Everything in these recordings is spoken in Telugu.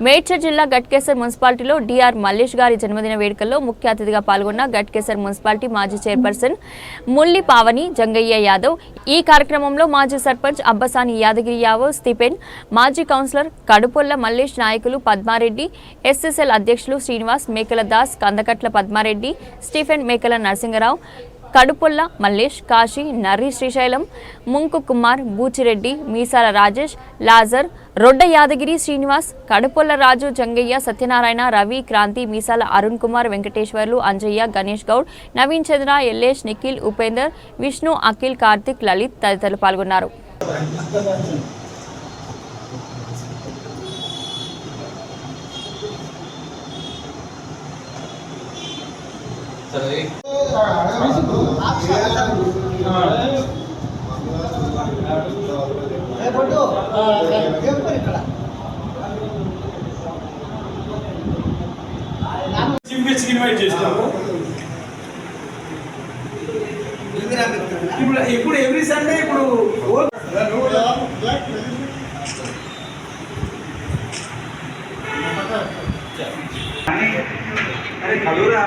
మేడ్చల్ జిల్లా గట్కేసర్ మున్సిపాలిటీలో డిఆర్ మల్లేష్ గారి జన్మదిన వేడుకల్లో ముఖ్య అతిథిగా పాల్గొన్న గట్కేసర్ మున్సిపాలిటీ మాజీ చైర్పర్సన్ ముల్లి పావని జంగయ్య యాదవ్. ఈ కార్యక్రమంలో మాజీ సర్పంచ్ అబ్బసాని యాదగిరి యాదవ్, స్టీఫెన్, మాజీ కౌన్సిలర్ కడుపొల్ల మల్లేష్, నాయకులు పద్మారెడ్డి, ఎస్ఎస్ఎల్ అధ్యక్షులు శ్రీనివాస్, మేకల దాస్, కందకట్ల పద్మారెడ్డి, స్టీఫెన్, మేకల నరసింగరావు, కడుపొల్ల మల్లేష్, కాశీ, నర్రి శ్రీశైలం, ముంకు కుమార్, బూచిరెడ్డి, మీసాల రాజేష్, లాజర్, రొడ్డ యాదగిరి, శ్రీనివాస్, కడుపొల్ల రాజు, జంగయ్య, సత్యనారాయణ, రవి, క్రాంతి, మీసాల అరుణ్ కుమార్, వెంకటేశ్వర్లు, అంజయ్య, గణేష్ గౌడ్, నవీన్ చంద్ర, ఎల్లేష్, నిఖిల్, ఉపేందర్, విష్ణు, అఖిల్, కార్తిక్, లలిత్ తదితరులు పాల్గొన్నారు. ఇప్పుడు ఎవ్రీ సండే ఇప్పుడు కలురా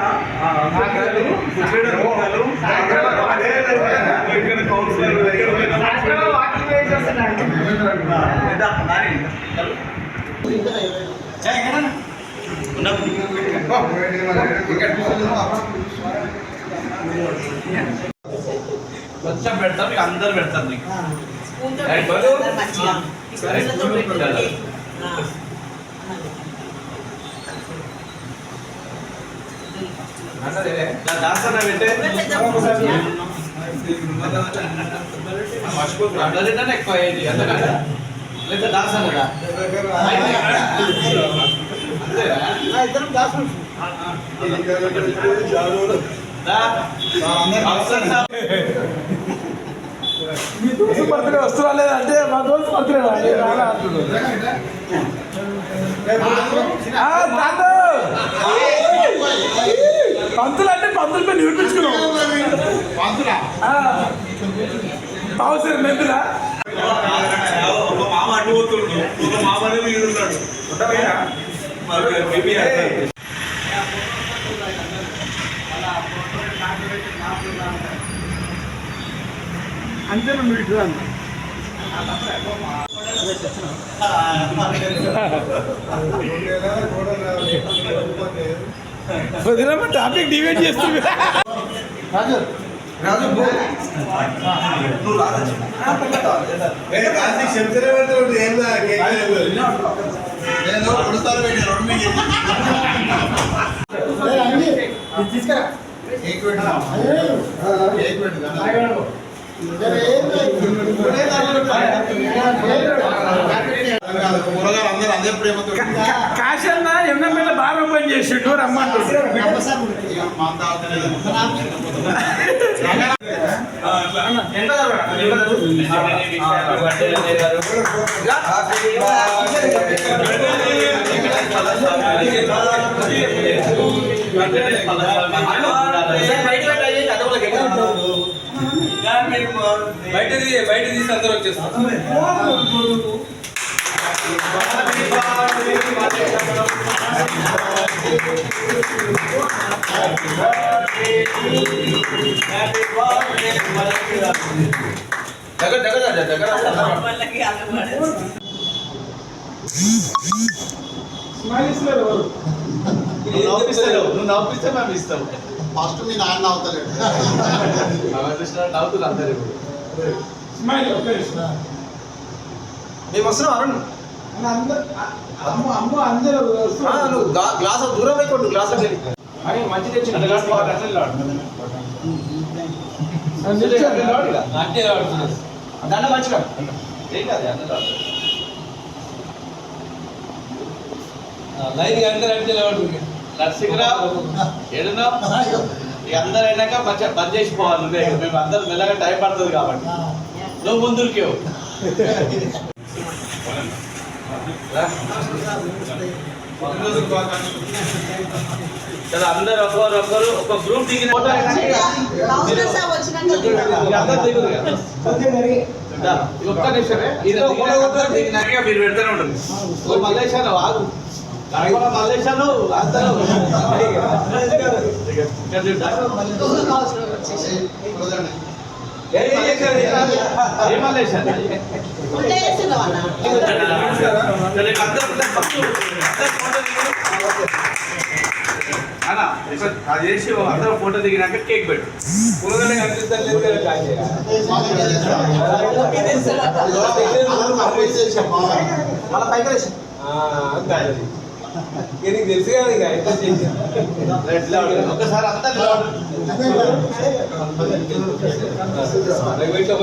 కొంచెం పెడతాం, మీకు అందరు పెడతారు. మీకు దాసన పెట్టే మర్చిపోతున్నా ఎక్కువ అయ్యేది ఎందుకంటే లేదా దాసనగా ఇద్దరం దాసు మీ దోస్తు బర్త్డే వస్తున్నా లేదంటే మా దోస్తు బర్త్డే పంతులు అంటే పంతుల పై నిరూపించుకున్నాం. అవసరం మెంతులా ఒక మామ అడ్డుపోతుండు, ఒక మామనే మీరున్నాడు. అంతే నువ్వు ఇటు టాపిక్ డివైడ్ చేస్తుంది. కాశన్న ఎన్నెమ్మెల్యే బాగా ఓపెన్ చేసిండు రమ్మంటు. బయట తీసి అందరూ వచ్చేస్తారు. నువ్వు నవ్విస్తే మేము ఇస్తాం. ఫస్ట్ మీ నాన్న నవ్వుతలేడు, నవ్వుతుంది అందరు. మేము వస్తున్నాం అరుణ్, నువ్వు గ్లాస్ దూరం అయిపోండు. గ్లాస్ మంచి తెచ్చి దండ మంచిగా ఏం కాదు నరసింహరావు ఏడున్నావు. ఇక అందరు అయినాక మంచిగా బంద్ చేసిపోవాలి. నువ్వే మేము అందరూ మెల్లగా టైం పడుతుంది కాబట్టి నువ్వు ముందుకేవు. అందరు ఒకరు ఒక గ్రూప్ దిగిన ఒక్క నిమిషమే దిగినాక మీరు పెడతానే ఉంటుంది. మల్లేశాలు ఆగు. కడపల మల్లేశాలు అందరూ ఇక్కడ చూడ్డా? ఏ మల్లేశాలు? అన్నా అది చేసి అందరూ ఫోటో దిగినాక కేక్ పెట్టు. తెలుసు కదా ఇక ఒకసారి అందరూ